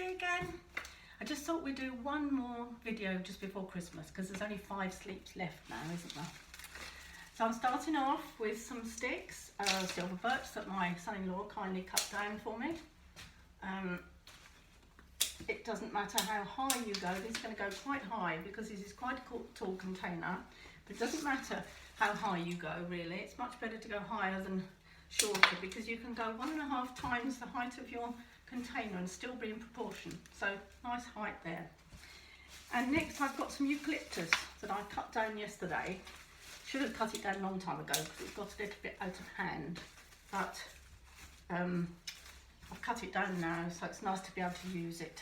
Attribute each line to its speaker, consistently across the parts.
Speaker 1: Lucy again. I just thought we'd do one more video just before Christmas because there's only 5 sleeps left now, isn't there? So I'm starting off with some sticks, silver birch that my son-in-law kindly cut down for me. It doesn't matter how high you go, this is going to go quite high because this is quite a tall container, but it doesn't matter how high you go really. It's much better to go higher than shorter because you can go 1.5 times the height of your container and still be in proportion. So nice height there. And next I've got some eucalyptus that I cut down yesterday. Should have cut it down a long time ago because it got a little bit out of hand, but I've cut it down now, so it's nice to be able to use it.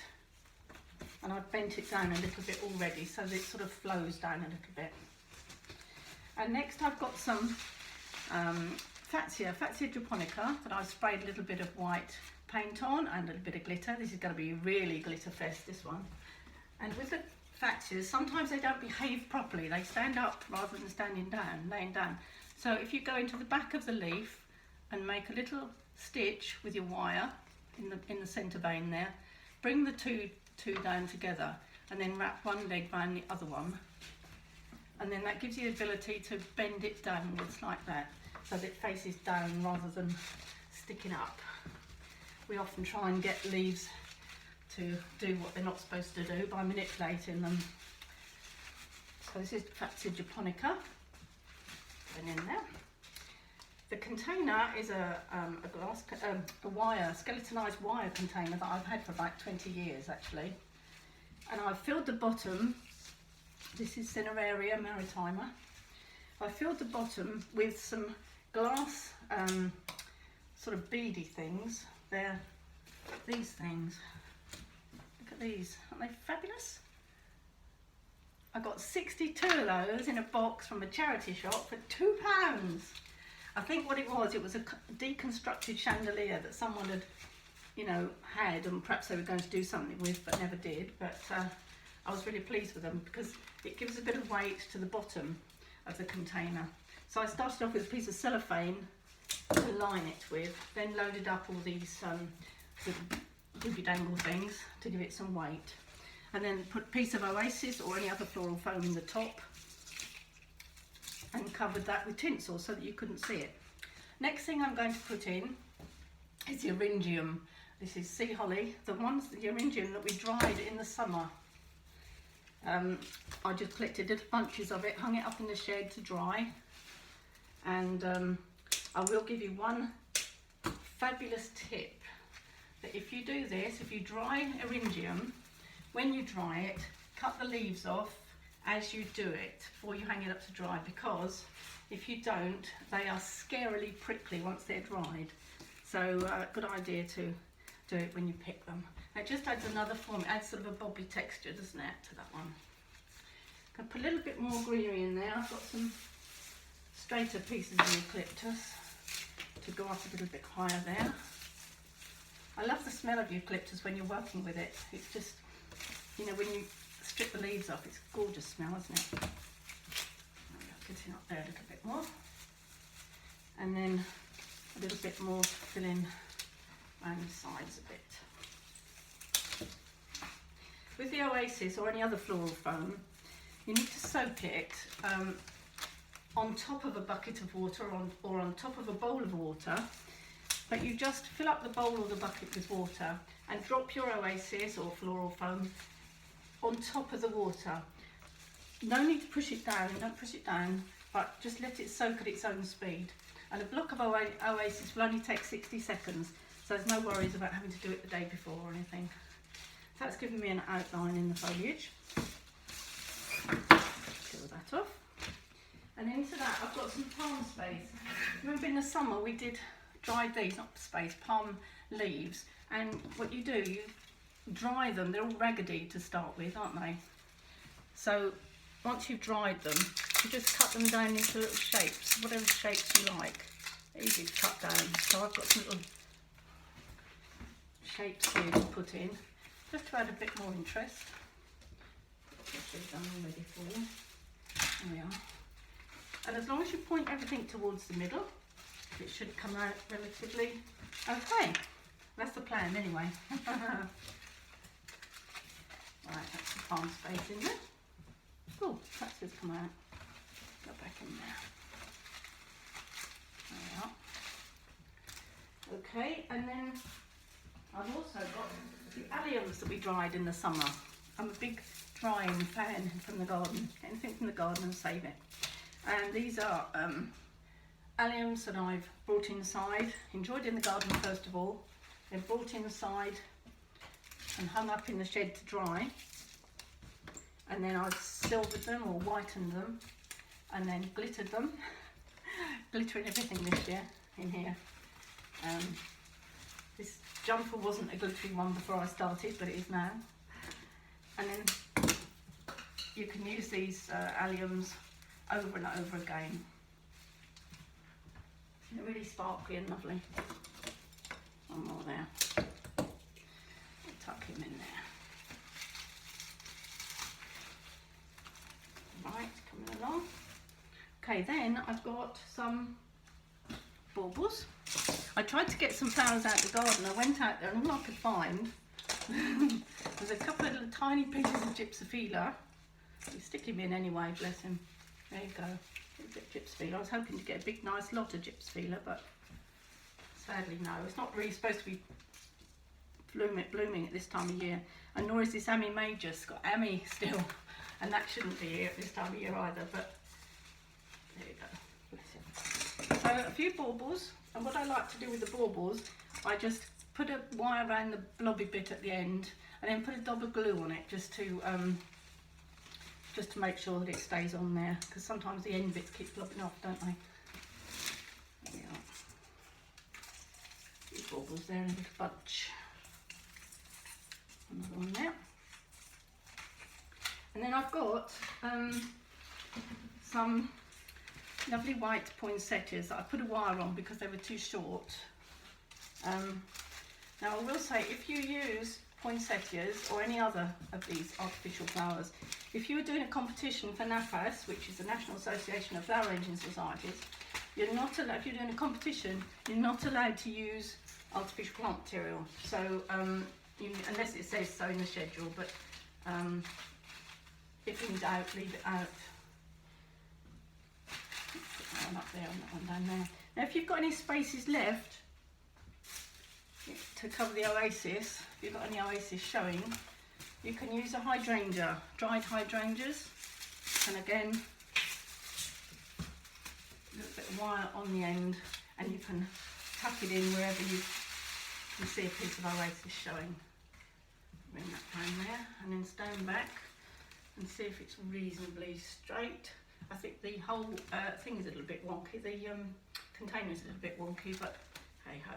Speaker 1: And I've bent it down a little bit already so that it sort of flows down a little bit. And next I've got some Fatsia japonica that I've sprayed a little bit of white paint on and a little bit of glitter. This is going to be really glitter fest, this one. And with the Fatsias, sometimes they don't behave properly. They stand up rather than standing down, laying down. So if you go into the back of the leaf and make a little stitch with your wire in the centre vein there, bring the two down together and then wrap one leg around the other one, and then that gives you the ability to bend it downwards like that so that it faces down rather than sticking up. We often try and get leaves to do what they're not supposed to do by manipulating them. So this is Fatsia japonica going in there. The container is a skeletonized wire container that I've had for about 20 years actually. And I've filled the bottom, this is Cineraria maritima. I filled the bottom with some glass sort of beady things. They're these things. Look at these, aren't they fabulous? I got 62 of those in a box from a charity shop for £2. I think what it was a deconstructed chandelier that someone had, had, and perhaps they were going to do something with but never did. But I was really pleased with them because it gives a bit of weight to the bottom of the container. So I started off with a piece of cellophane to line it with, then loaded up all these sort of doobie dangle things to give it some weight, and then put a piece of Oasis or any other floral foam in the top and covered that with tinsel so that you couldn't see it. Next thing I'm going to put in is the eryngium. This is sea holly, the eryngium that we dried in the summer. I just collected little bunches of it, hung it up in the shed to dry, and I will give you one fabulous tip, that if you do this, if you dry eryngium, when you dry it, cut the leaves off as you do it before you hang it up to dry, because if you don't, they are scarily prickly once they're dried. So good idea to do it when you pick them. It just adds another form, it adds sort of a bobby texture, doesn't it, to that one. I'm going to put a little bit more greenery in there. I've got some straighter pieces of eucalyptus to go up a little bit higher there. I love the smell of eucalyptus when you're working with it. It's just, when you strip the leaves off, it's a gorgeous smell, isn't it? Getting up there a little bit more. And then a little bit more to fill in around the sides a bit. With the Oasis or any other floral foam, you need to soak it on top of a bucket of water or on top of a bowl of water, but you just fill up the bowl or the bucket with water and drop your Oasis or floral foam on top of the water. No need to push it down, don't push it down, but just let it soak at its own speed. And a block of Oasis will only take 60 seconds, so there's no worries about having to do it the day before or anything. So that's given me an outline in the foliage. Peel that off. And into that I've got some palm space. Remember in the summer we did dried these, not space, palm leaves. And what you do, you dry them, they're all raggedy to start with, aren't they? So once you've dried them, you just cut them down into little shapes, whatever shapes you like. Easy to cut down. So I've got some little shapes here to put in, just to add a bit more interest. I've done already for you. There we are. And as long as you point everything towards the middle, it should come out relatively okay. That's the plan anyway. Right, that's the palm space in there. Oh, that's just come out. Go back in there. There we are. Okay, and then I've also got the alliums that we dried in the summer. I'm a big drying fan from the garden. Get anything from the garden and save it. And these are alliums that I've brought inside, enjoyed in the garden first of all, then brought inside and hung up in the shed to dry. And then I've silvered them or whitened them and then glittered them. Glittering everything this year in here. This jumper wasn't a glittery one before I started, but it is now. And then you can use these alliums over and over again. They're really sparkly and lovely. One more there. I'll tuck him in there. Right, coming along. Okay, then I've got some baubles. I tried to get some flowers out of the garden. I went out there and all I could find was a couple of little tiny pieces of gypsophila. You stick him in anyway, bless him. There you go. A bit of gypsophila. I was hoping to get a big nice lot of gypsophila, but sadly no. It's not really supposed to be blooming at this time of year. And nor is this Ammi Major. It's got Ammi still. And that shouldn't be here at this time of year either, but there you go. Bless him. So a few baubles. And what I like to do with the baubles, I just put a wire around the blobby bit at the end and then put a dab of glue on it just to make sure that it stays on there, because sometimes the end bits keep flopping off, don't they? There we are. A few baubles there in a little bunch. Another one there. And then I've got some lovely white poinsettias that I put a wire on because they were too short. Now I will say, if you use poinsettias or any other of these artificial flowers, if you were doing a competition for NAFAS, which is the National Association of Flower Arranging Societies, you're not allowed, if you're doing a competition, you're not allowed to use artificial plant material. So unless it says so in the schedule, but if in doubt, leave it out. Put that one up there and that one down there. Now if you've got any spaces left to cover the oasis, if you've got any oasis showing, you can use a hydrangea, dried hydrangeas, and again a little bit of wire on the end, and you can tuck it in wherever you see a piece of oasis showing. Bring that down there and then stand back and see if it's reasonably straight. I think the whole thing is a little bit wonky, the container is a little bit wonky, but hey ho.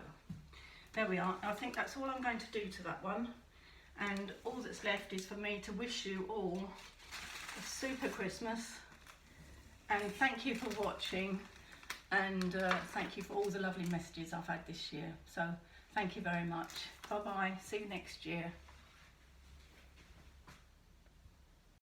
Speaker 1: There we are. I think that's all I'm going to do to that one, and all that's left is for me to wish you all a super Christmas, and thank you for watching, and thank you for all the lovely messages I've had this year. So thank you very much. Bye bye, see you next year.